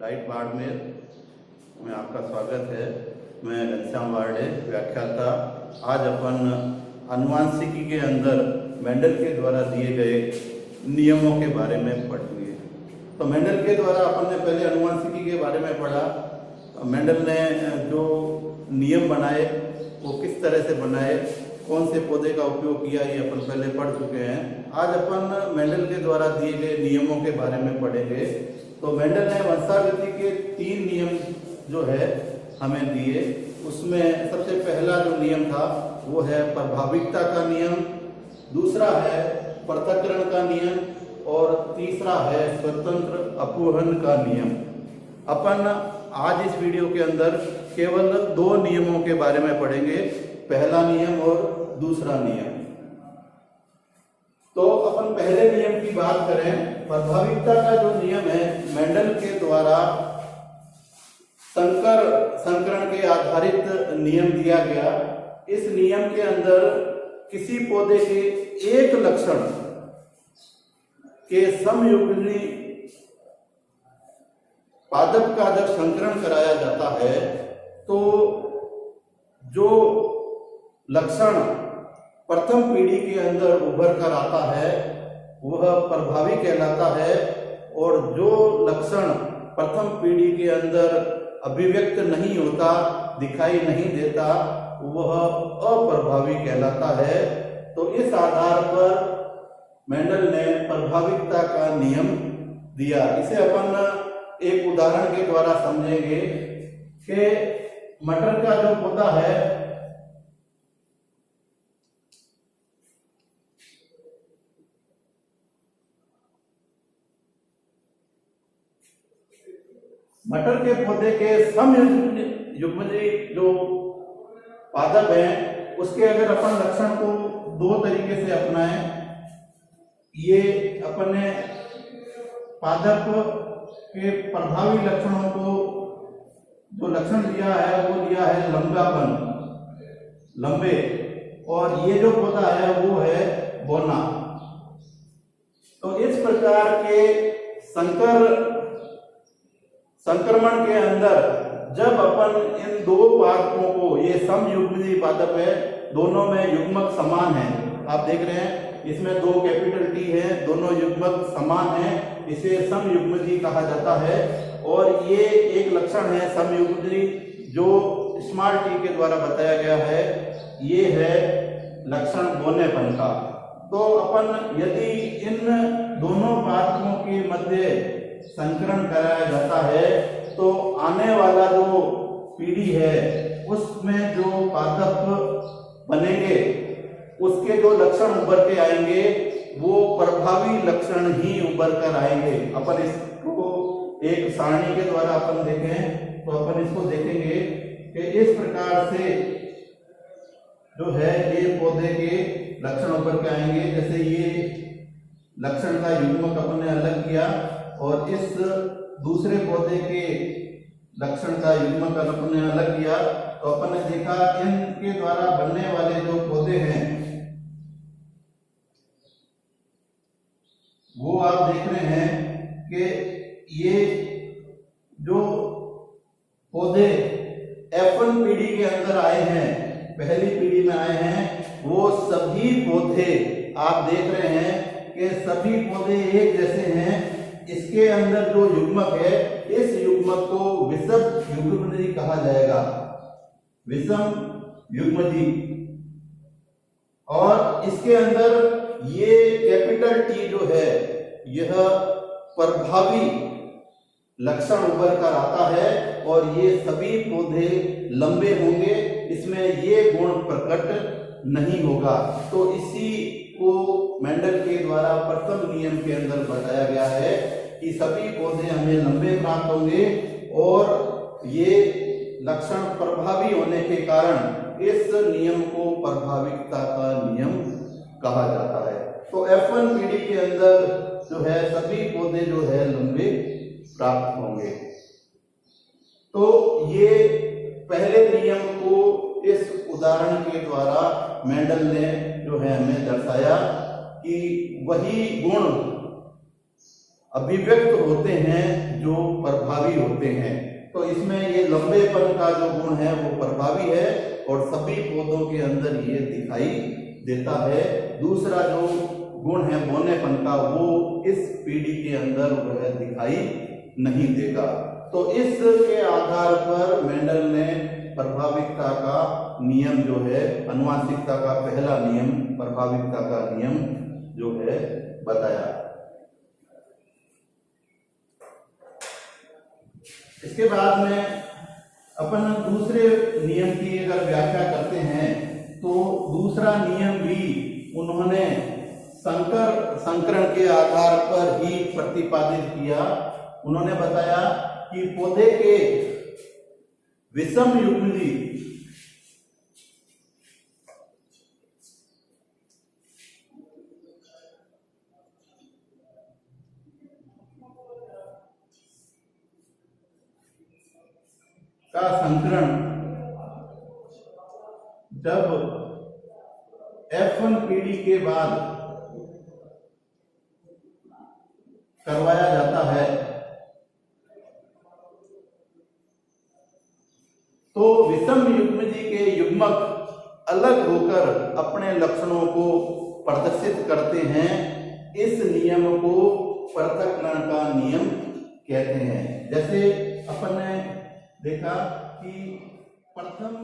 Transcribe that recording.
Diet Barmer में आपका स्वागत है। मैं घनश्याम वार्डे व्याख्याता। आज अपन आनुवांशिकी के अंदर मेंडल के द्वारा दिए गए नियमों के बारे में पढ़ेंगे। तो मेंडल के द्वारा अपन ने पहले आनुवांशिकी के बारे में पढ़ा। मेंडल ने जो नियम बनाए वो किस तरह से बनाए, कौन से पौधे का उपयोग किया, ये अपन पहले पढ़ चुके हैं। आज अपन मेंडल के द्वारा दिए गए नियमों के बारे में पढ़ेंगे। तो मेंडल ने वंशावृद्धि के 3 नियम जो है हमें दिए। उसमें सबसे पहला जो नियम था वो है प्रभाविकता का नियम, दूसरा है पृथक्करण का नियम और तीसरा है स्वतंत्र अपोहन का नियम। अपन आज इस वीडियो के अंदर केवल 2 नियमों के बारे में पढ़ेंगे, पहला नियम और दूसरा नियम। तो अपन पहले नियम की बात करें। प्रभाविकता का जो नियम है मेंडल के द्वारा संकरण के आधारित नियम दिया गया। इस नियम के अंदर किसी पौधे के एक लक्षण के समयुग्मी पादप का जब संकरण कराया जाता है तो जो लक्षण प्रथम पीढ़ी के अंदर उभर कर आता है वह प्रभावी कहलाता है, और जो लक्षण प्रथम पीढ़ी के अंदर अभिव्यक्त नहीं होता, दिखाई नहीं देता, वह अप्रभावी कहलाता है। तो इस आधार पर मेंडल ने प्रभाविकता का नियम दिया। इसे अपन एक उदाहरण के द्वारा समझेंगे कि मटर का जो पौधा है, मटर के पौधे के समयुग्मी जो पादप हैं उसके अगर अपन लक्षण को 2 तरीके से अपनाएं, ये अपने पादप के प्रभावी लक्षणों को जो लक्षण दिया है वो दिया है लंबापन, लंबे, और ये जो पौधा है वो है बोना। तो इस प्रकार के संक्रमण के अंदर जब अपन इन 2 पादपों को, ये समयुग्मी पादप है, दोनों में युग्मक समान है, आप देख रहे हैं इसमें 2 कैपिटल टी है, दोनों युग्मक समान है, इसे समयुग्मी कहा जाता है। और ये एक लक्षण है समयुग्मी जो स्मॉल टी के द्वारा बताया गया है, ये है लक्षण बोनेपन का। तो अपन यदि इन दोनों पादपों के मध्य संकरण कराया जाता है तो आने वाला जो पीढ़ी है उसमें जो पादप बनेंगे उसके जो लक्षण उभर के आएंगे वो प्रभावी लक्षण ही उभर कर आएंगे। अपन इसको एक सारणी के द्वारा अपन देखें तो अपन इसको देखेंगे कि इस प्रकार से जो है ये पौधे के लक्षण उभर के आएंगे। जैसे ये लक्षण का युग्मक अपन ने अलग किया और इस दूसरे पौधे के लक्षण का युग्मक अपन ने अलग किया, तो अपन ने देखा इनके द्वारा बनने वाले जो पौधे हैं वो आप देख रहे हैं कि ये जो पौधे F1 पीढ़ी के अंदर आए हैं, पहली पीढ़ी में आए हैं, वो सभी पौधे आप देख रहे हैं कि सभी पौधे एक जैसे हैं। इसके अंदर जो युग्मक है इस युग्मक को विषम युग्मजी कहा जाएगा, विषम युग्मजी। और इसके अंदर ये कैपिटल टी जो है यह प्रभावी लक्षण उभर कर आता है और ये सभी पौधे लंबे होंगे, इसमें ये गुण प्रकट नहीं होगा। तो इसी को मेंडल के द्वारा प्रथम नियम के अंदर बताया गया है कि सभी पौधे हमें लंबे प्राप्त होंगे और ये लक्षण प्रभावी होने के कारण इस नियम को प्रभाविकता का नियम कहा जाता है। तो F1 पीढ़ी के अंदर जो है सभी पौधे जो है लंबे प्राप्त होंगे। तो ये पहले नियम को इस उदाहरण के द्वारा मेंडल ने जो है हमें दर्शाया कि वही गुण अभिव्यक्त होते हैं जो प्रभावी प्रभावी होते हैं। तो इसमें ये लंबेपन का जो गुण है वो प्रभावी है और सभी पौधों के अंदर ये दिखाई देता है। दूसरा जो गुण है बौनेपन का, वो इस पीढ़ी के अंदर वह दिखाई नहीं देगा। तो इसके आधार पर मेंडल ने प्रभाविकता का नियम जो है, अनुवांशिकता का पहला नियम, प्रभाविकता का नियम जो है बताया। इसके बाद में अपन दूसरे नियम की अगर व्याख्या करते हैं तो दूसरा नियम भी उन्होंने संकरण के आधार पर ही प्रतिपादित किया। उन्होंने बताया कि पौधे के विषम युग्मजी का संकरण जब F1 पीढ़ी के बाद करवाया जाता है तो विषम युग्मजी के युग्मक अलग होकर अपने लक्षणों को प्रदर्शित करते हैं। इस नियम को पृथक्करण का नियम कहते हैं। जैसे अपन ने देखा कि प्रथम